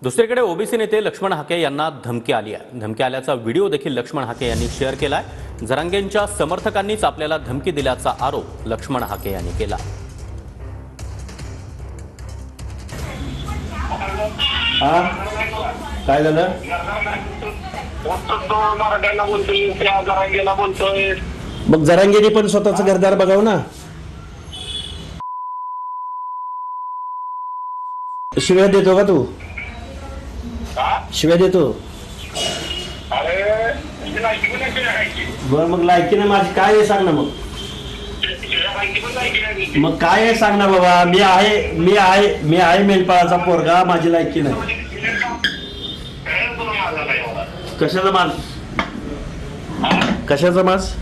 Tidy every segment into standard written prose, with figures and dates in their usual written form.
दुसरीकडे ओबीसी नेते लक्ष्मण हाके यांना धमकी आली आहे. धमकी आल्याचा व्हिडिओ देखील लक्ष्मण हाके यांनी शेअर केलाय. जरांगेंच्या समर्थकांनीच आपल्याला धमकी दिल्याचा आरोप लक्ष्मण हाके यांनी केला. काय झालं? मग जरांगेने पण स्वतःच घरदार बघाव ना. शिव्या देतो का तू? शिव्या देतो? बर, मग लायकी ना माझी काय आहे सांग ना. मग काय आहे सांग ना बाबा. मी आहे मेंढपाळाचा पोरगा, माझी लायकी नाही. कशाचा माल? कशाचा मास?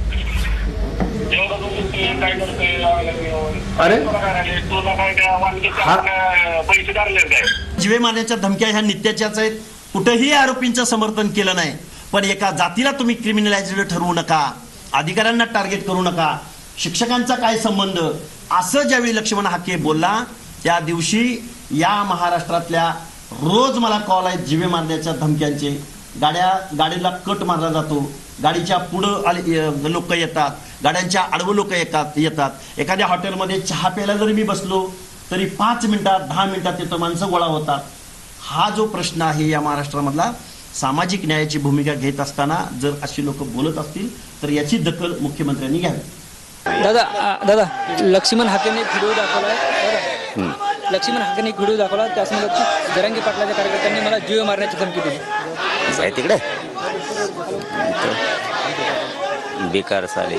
अरे जीवे मारण्याच्या धमक्या ह्या नित्याच्याच आहेत. कुठेही आरोपींचं समर्थन केलं नाही, पण एका जातीला तुम्ही क्रिमिनलाइज्ड ठरवू नका, अधिकाऱ्यांना टार्गेट करू नका, शिक्षकांचा काय संबंध, असं ज्यावेळी लक्ष्मण हाके बोलला त्या दिवशी या महाराष्ट्रातल्या रोज मला कॉल आहेत जीवे मारण्याच्या धमक्यांचे. गाडीला कट मारला जातो, गाडीच्या पुढं लोक येतात, गाड्यांच्या आडवं लोक येतात. एखाद्या हॉटेलमध्ये चहा प्यायला जरी मी बसलो तरी 5 मिनिटात 10 मिनिटात तिथं माणसं गोळा होतात. हा जो प्रश्न आहे या महाराष्ट्रामधला, सामाजिक न्यायाची भूमिका घेत असताना जर अशी लोक बोलत असतील तर याची दखल मुख्यमंत्र्यांनी घ्यावी. दादा लक्ष्मण हाकेने व्हिडिओ दाखवला. लक्ष्मण हाकेने व्हिडिओ दाखवला, त्यासमोर जरांगे पाटलाच्या कार्यकर्त्यांनी मला जीव मारण्याची धमकी दिली. तिकडे बेकार साले.